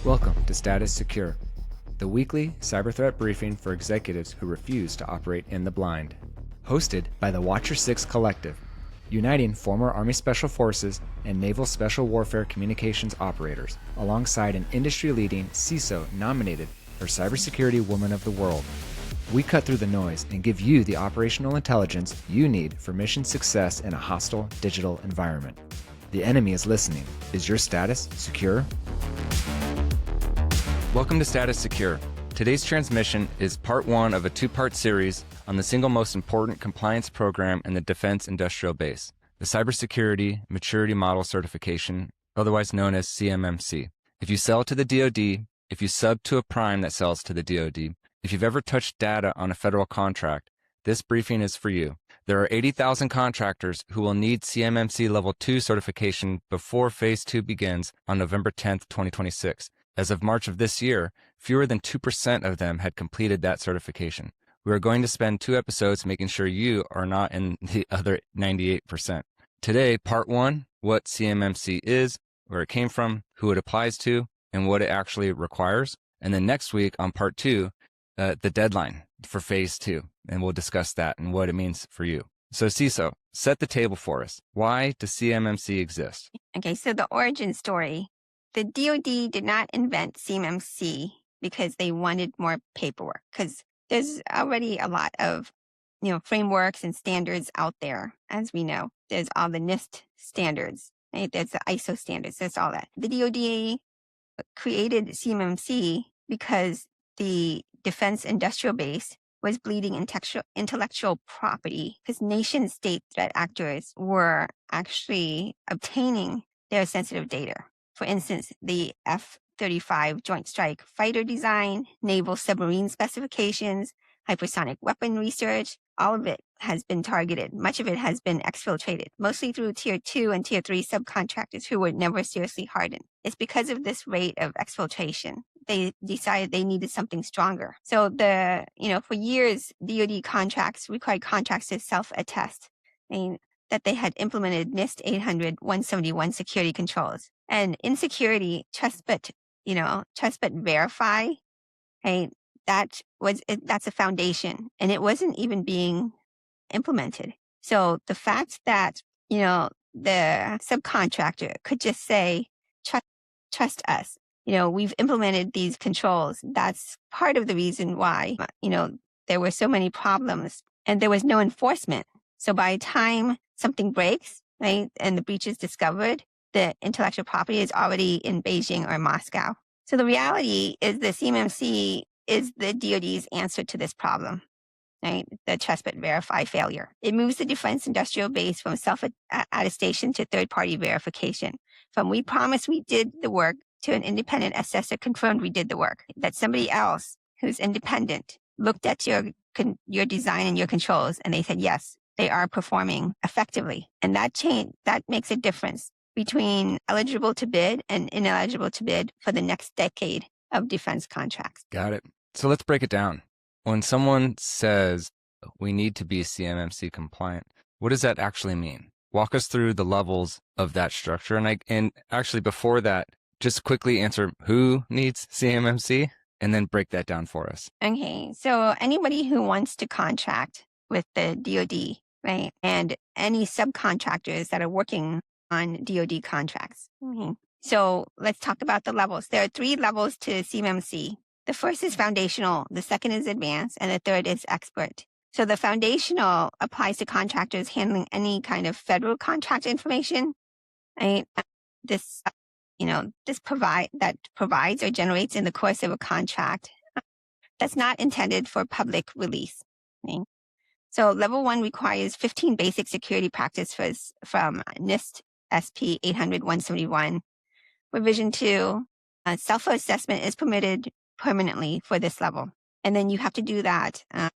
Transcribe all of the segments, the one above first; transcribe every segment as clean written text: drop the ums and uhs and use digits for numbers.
Welcome to Status Secure, the weekly cyber threat briefing for executives who refuse to operate in the blind. Hosted by the Watcher 6 Collective, uniting former Army Special Forces and Naval Special Warfare Communications operators, alongside an industry-leading CISO nominated for Cybersecurity Woman of the World. We cut through the noise and give you the operational intelligence you need for mission success in a hostile digital environment. The enemy is listening. Is your status secure? Welcome to Status Secure. Today's transmission is part one of a two-part series on the single most important compliance program in the defense industrial base, the Cybersecurity Maturity Model Certification, otherwise known as CMMC. If you sell to the DoD, if you sub to a prime that sells to the DoD, if you've ever touched data on a federal contract, this briefing is for you. There are 80,000 contractors who will need CMMC Level 2 certification before Phase 2 begins on November 10th, 2026. As of March of this year, fewer than 2% of them had completed that certification. We are going to spend 2 episodes making sure you are not in the other 98%. Today, part 1, what CMMC is, where it came from, who it applies to, and what it actually requires. And then next week on part 2, the deadline for Phase 2, and we'll discuss that and what it means for you. So CISO, set the table for us. Why does CMMC exist? Okay, so the origin story. The DoD did not invent CMMC because they wanted more paperwork, because there's already a lot of, frameworks and standards out there, as we know. There's all the NIST standards, right? There's the ISO standards, there's all that. The DoD created CMMC because the defense industrial base was bleeding intellectual property, because nation-state threat actors were actually obtaining their sensitive data. For instance, the F-35 Joint Strike Fighter design, naval submarine specifications, hypersonic weapon research, all of it has been targeted. Much of it has been exfiltrated, mostly through Tier 2 and Tier 3 subcontractors who were never seriously hardened. It's because of this rate of exfiltration they decided they needed something stronger. So for years, DoD contracts required contracts to self-attest, that they had implemented NIST 800-171 security controls. And in security, trust but verify, right? That's a foundation, and it wasn't even being implemented. So the fact that, the subcontractor could just say, trust us, we've implemented these controls. That's part of the reason why, there were so many problems and there was no enforcement. So by the time something breaks, right, and the breach is discovered, the intellectual property is already in Beijing or Moscow. So the reality is the CMMC is the DoD's answer to this problem, right? The trust but verify failure. It moves the defense industrial base from self-attestation to third-party verification. From we promised we did the work to an independent assessor confirmed we did the work. That somebody else who's independent looked at your design and your controls, and they said, yes, they are performing effectively. And that makes a difference between eligible to bid and ineligible to bid for the next decade of defense contracts. Got it. So let's break it down. When someone says we need to be CMMC compliant, what does that actually mean? Walk us through the levels of that structure. And actually before that, just quickly answer who needs CMMC and then break that down for us. Okay. So anybody who wants to contract with the DoD, right? And any subcontractors that are working on DoD contracts. Mm-hmm. So let's talk about the levels. There are 3 levels to CMMC. The first is foundational, the second is advanced, and the third is expert. So the foundational applies to contractors handling any kind of federal contract information, right? This provides or generates in the course of a contract that's not intended for public release. Right? So level 1 requires 15 basic security practices from NIST SP 800-171. Revision 2, self-assessment is permitted permanently for this level. And then you have to do that, a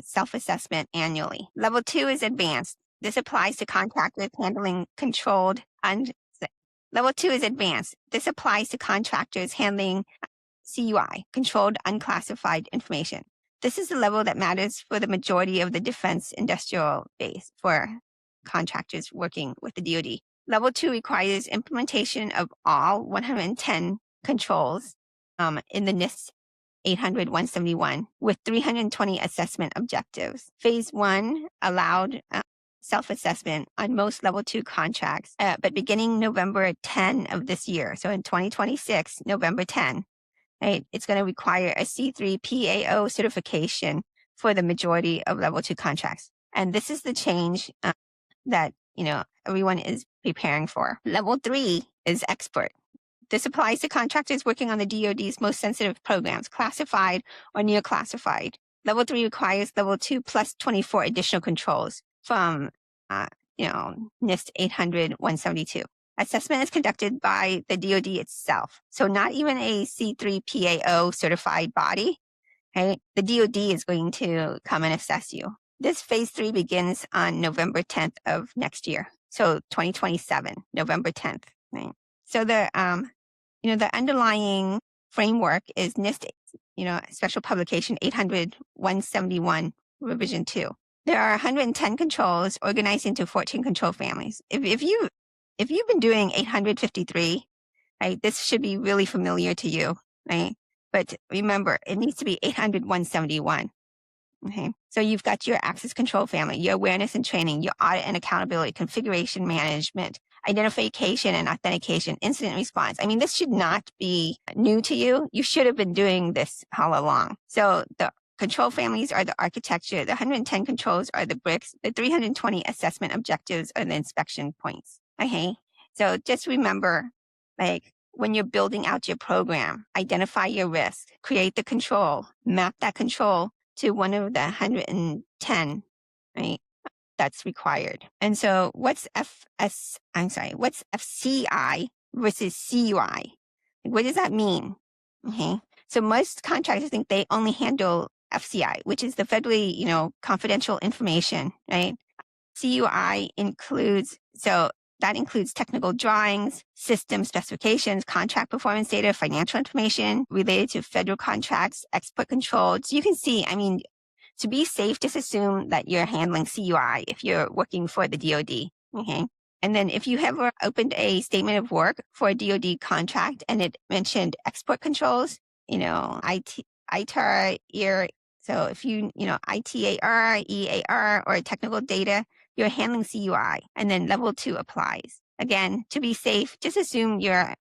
self-assessment annually. Level 2 is advanced. This applies to contractors handling Level 2 is advanced. This applies to contractors handling CUI, controlled unclassified information. This is the level that matters for the majority of the defense industrial base for contractors working with the DoD. Level 2 requires implementation of all 110 controls in the NIST 800-171 with 320 assessment objectives. Phase 1 allowed self-assessment on most level 2 contracts, but beginning November 10 of this year, so in 2026, November 10, right, it's going to require a C3 PAO certification for the majority of level 2 contracts. And this is the change that, everyone is preparing for. Level 3 is expert. This applies to contractors working on the DoD's most sensitive programs, classified or near classified. Level 3 requires level 2 plus 24 additional controls from, NIST 800-172. Assessment is conducted by the DoD itself. So not even a C3 PAO certified body, right? The DoD is going to come and assess you. This phase 3 begins on November 10th of next year. So 2027, November 10th, right? So the underlying framework is NIST, Special Publication 800-171, Revision 2. There are 110 controls organized into 14 control families. If you've been doing 853, right, this should be really familiar to you, right? But remember, it needs to be 800-171. Okay, so you've got your access control family, your awareness and training, your audit and accountability, configuration management, identification and authentication, incident response. I mean, this should not be new to you. You should have been doing this all along. So the control families are the architecture, the 110 controls are the bricks, the 320 assessment objectives are the inspection points. Okay, so just remember, when you're building out your program, identify your risk, create the control, map that control to one of the 110, right? That's required. And so what's FCI versus CUI? What does that mean? Okay. So most contractors think they only handle FCI, which is the federally, confidential information, right? CUI includes technical drawings, system specifications, contract performance data, financial information related to federal contracts, export control. So you can see, to be safe, just assume that you're handling CUI if you're working for the DoD. Okay. And then if you ever opened a statement of work for a DoD contract and it mentioned export controls, ITAR, so if ITAR, EAR, or technical data, you're handling CUI, and then level 2 applies. Again, to be safe, just assume you're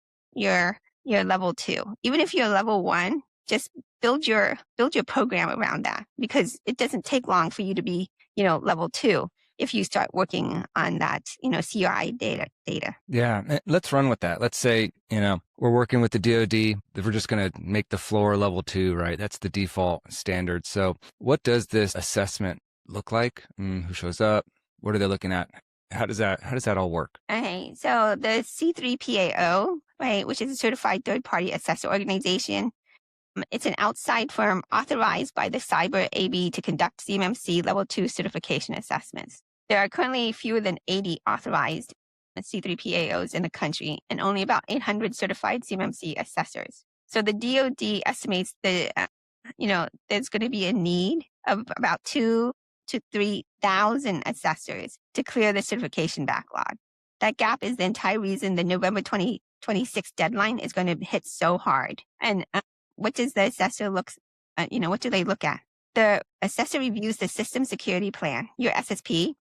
level 2. Even if you're level 1, just build your program around that, because it doesn't take long for you to be, level 2 if you start working on that, CUI data. Yeah, let's run with that. Let's say, we're working with the DoD, we're just going to make the floor level 2, right? That's the default standard. So what does this assessment look like? Who shows up? What are they looking at? How does that all work? Okay, so the C3 PAO, right, which is a certified third-party assessor organization, it's an outside firm authorized by the Cyber AB to conduct CMMC Level 2 certification assessments. There are currently fewer than 80 authorized C3 PAOs in the country and only about 800 certified CMMC assessors. So the DoD estimates that, there's going to be a need of about 2,000 to 3,000 assessors to clear the certification backlog. That gap is the entire reason the November 2026 deadline is going to hit so hard. And what does the assessor what do they look at? The assessor reviews the system security plan, your SSP,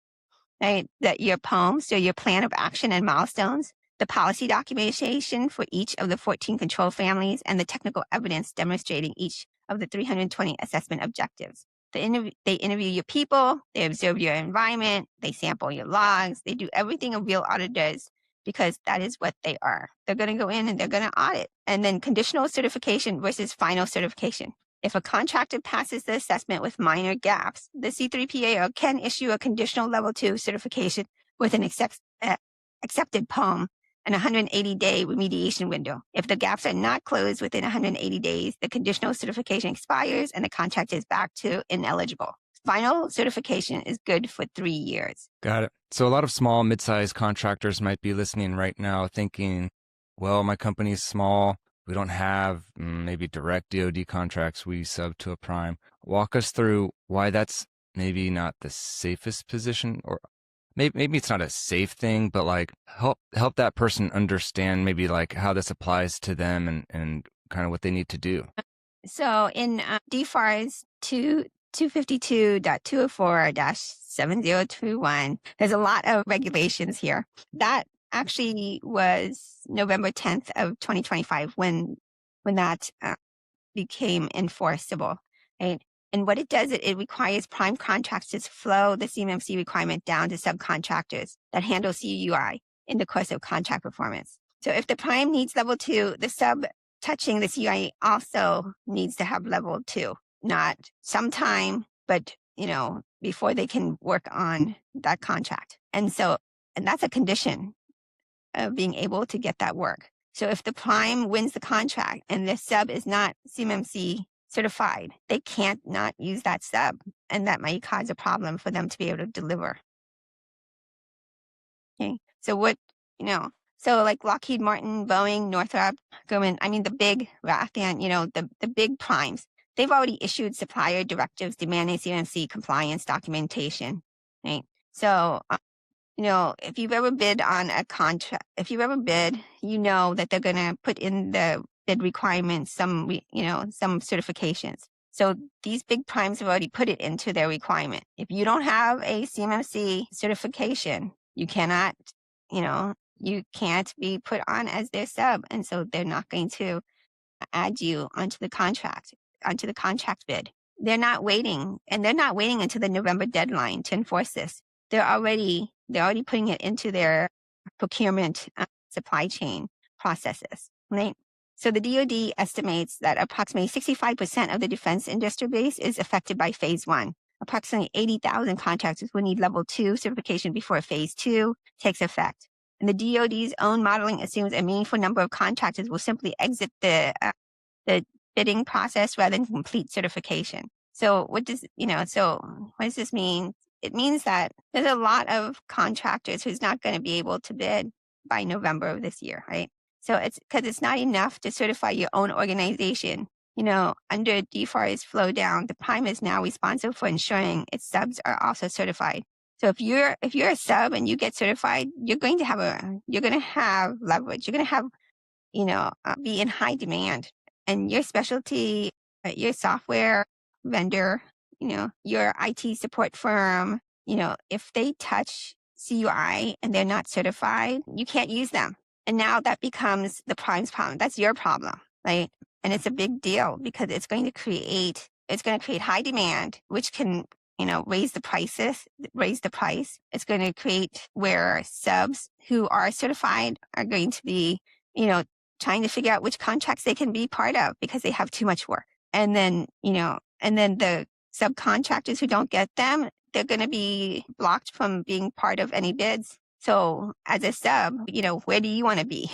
right? Your POM, so your plan of action and milestones, the policy documentation for each of the 14 control families, and the technical evidence demonstrating each of the 320 assessment objectives. They interview your people, they observe your environment, they sample your logs, they do everything a real auditor does, because that is what they are. They're going to go in and they're going to audit. And then conditional certification versus final certification. If a contractor passes the assessment with minor gaps, the C3PAO can issue a conditional level 2 certification with an accepted POM and a 180-day remediation window. If the gaps are not closed within 180 days, the conditional certification expires and the contract is back to ineligible. Final certification is good for 3 years. Got it. So a lot of small, mid-sized contractors might be listening right now thinking, well, my company is small. We don't have maybe direct DoD contracts. We sub to a prime. Walk us through why that's maybe not the safest position, or maybe it's not a safe thing, but like help that person understand maybe like how this applies to them and kind of what they need to do. So in DFARS 252.204-7021, there's a lot of regulations here. That actually was November 10th of 2025 when that became enforceable, right? And what it does, it requires prime contractors to flow the CMMC requirement down to subcontractors that handle CUI in the course of contract performance. So if the prime needs level 2, the sub touching the CUI also needs to have level 2, not sometime, but before they can work on that contract. And that's a condition of being able to get that work. So if the prime wins the contract and the sub is not CMMC certified, they can't not use that sub, and that might cause a problem for them to be able to deliver. Okay, so so like Lockheed Martin, Boeing, Northrop, the big Raytheon, the big primes, they've already issued supplier directives demanding CMMC compliance documentation, right? So if you've ever bid on a contract, that they're going to put in the bid requirements, some certifications. So these big primes have already put it into their requirement. If you don't have a CMMC certification, you cannot, you can't be put on as their sub. And so they're not going to add you onto the contract bid. They're not waiting until the November deadline to enforce this. They're already putting it into their procurement supply chain processes, right? So the DoD estimates that approximately 65% of the defense industry base is affected by phase 1. Approximately 80,000 contractors will need level 2 certification before phase 2 takes effect. And the DoD's own modeling assumes a meaningful number of contractors will simply exit the bidding process rather than complete certification. So what does this mean? It means that there's a lot of contractors who's not going to be able to bid by November of this year, right? So it's because it's not enough to certify your own organization. Under DFARS flowdown, the prime is now responsible for ensuring its subs are also certified. So if you're a sub and you get certified, you're going to have leverage. You're going to have, be in high demand, and your specialty, your software vendor, your IT support firm, if they touch CUI and they're not certified, you can't use them. And now that becomes the prime's problem. That's your problem, right? And it's a big deal because it's going to create high demand, which can, raise the price. It's going to create where subs who are certified are going to be, trying to figure out which contracts they can be part of because they have too much work. And then the subcontractors who don't get them, they're going to be blocked from being part of any bids. So as a sub, where do you want to be?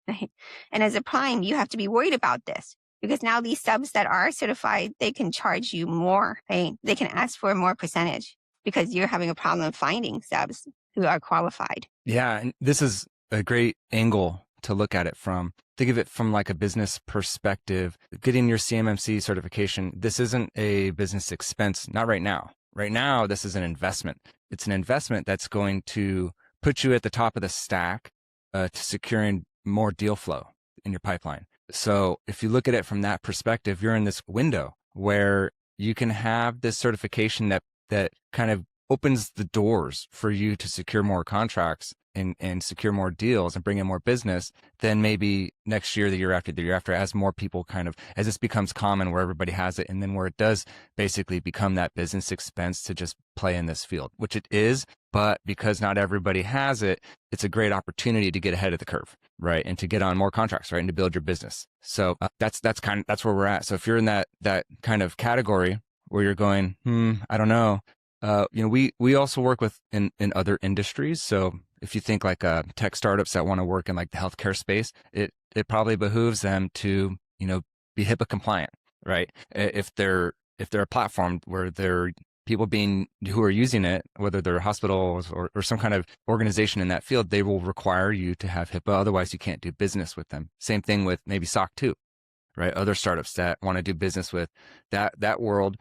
Right? And as a prime, you have to be worried about this because now these subs that are certified, they can charge you more, right? They can ask for more percentage because you're having a problem finding subs who are qualified. Yeah, and this is a great angle to look at it from. Think of it from like a business perspective. Getting your CMMC certification, this isn't a business expense, not right now. Right now, this is an investment. It's an investment that's going to put you at the top of the stack to securing more deal flow in your pipeline. So if you look at it from that perspective, you're in this window where you can have this certification that kind of opens the doors for you to secure more contracts and secure more deals and bring in more business than maybe next year, the year after, as more people as this becomes common where everybody has it. And then where it does basically become that business expense to just play in this field, which it is, but because not everybody has it, it's a great opportunity to get ahead of the curve, right? And to get on more contracts, right? And to build your business. So that's where we're at. So if you're in that kind of category where you're going, I don't know. We also work with in other industries. So if you think like tech startups that want to work in like the healthcare space, it probably behooves them to, be HIPAA compliant, right? If they're a platform where they're people who are using it, whether they're hospitals or some kind of organization in that field, they will require you to have HIPAA. Otherwise you can't do business with them. Same thing with maybe SOC 2, right? Other startups that want to do business with that world,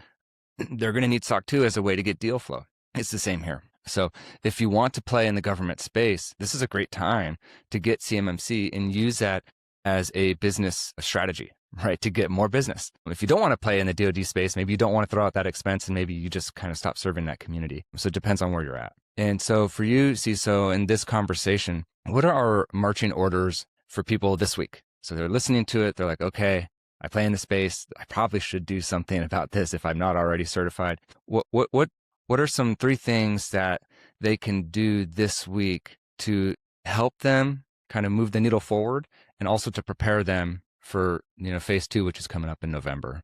they're going to need SOC 2 as a way to get deal flow. It's the same here. So if you want to play in the government space, this is a great time to get CMMC and use that as a business strategy, right? To get more business. If you don't want to play in the DoD space, maybe you don't want to throw out that expense and maybe you just kind of stop serving that community. So it depends on where you're at. And so for you, CISO, in this conversation, what are our marching orders for people this week? So they're listening to it. They're like, okay, I play in the space. I probably should do something about this if I'm not already certified. What are some 3 things that they can do this week to help them kind of move the needle forward and also to prepare them for, phase 2, which is coming up in November?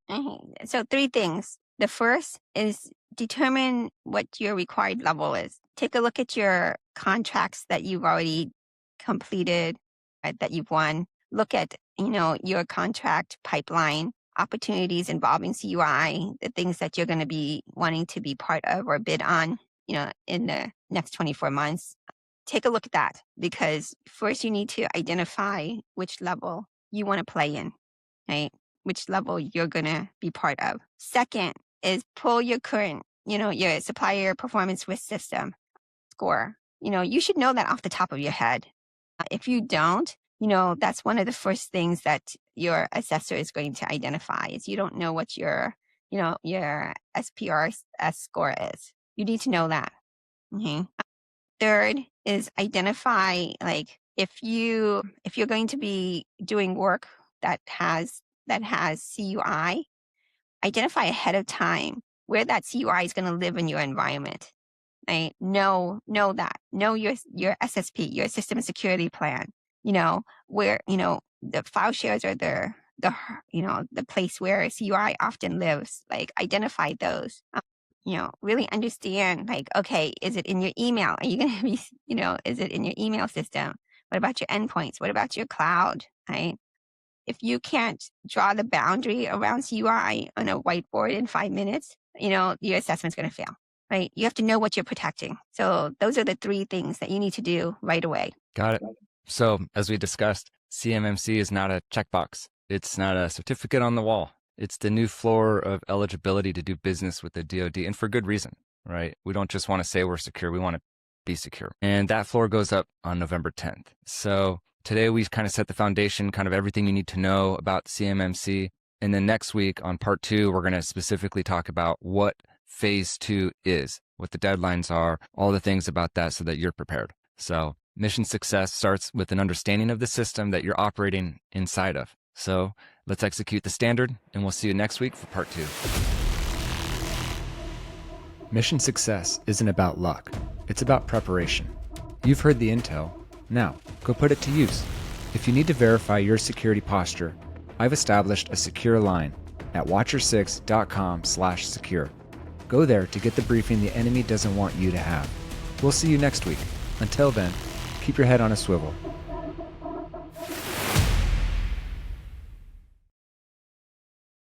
So 3 things. The first is determine what your required level is. Take a look at your contracts that you've already completed, that you've won. Look at, your contract pipeline, opportunities involving CUI, the things that you're going to be wanting to be part of or bid on, in the next 24 months. Take a look at that, because first you need to identify which level you want to play in, right? Which level you're going to be part of. Second is pull your current, your supplier performance risk system score. You should know that off the top of your head. If you don't, that's one of the first things that your assessor is going to identify is you don't know what your SPRS score is. You need to know that. Okay. Third is identify, like, if you're going to be doing work that has CUI, identify ahead of time where that CUI is going to live in your environment. Right? Know that. Know your SSP, your system security plan. Where the file shares are the place where CUI often lives. Like, identify those. Really understand, like, okay, is it in your email? Are you going to be, is it in your email system? What about your endpoints? What about your cloud? Right? If you can't draw the boundary around CUI on a whiteboard in 5 minutes, your assessment's going to fail. Right? You have to know what you're protecting. So those are the 3 things that you need to do right away. Got it. So as we discussed, CMMC is not a checkbox. It's not a certificate on the wall. It's the new floor of eligibility to do business with the DoD, and for good reason, right? We don't just want to say we're secure. We want to be secure. And that floor goes up on November 10th. So today we've kind of set the foundation, kind of everything you need to know about CMMC. And then next week on part 2, we're going to specifically talk about what phase 2 is, what the deadlines are, all the things about that so that you're prepared. So mission success starts with an understanding of the system that you're operating inside of. So let's execute the standard, and we'll see you next week for part 2. Mission success isn't about luck. It's about preparation. You've heard the intel. Now, go put it to use. If you need to verify your security posture, I've established a secure line at watcher6.com/secure. Go there to get the briefing the enemy doesn't want you to have. We'll see you next week. Until then, keep your head on a swivel.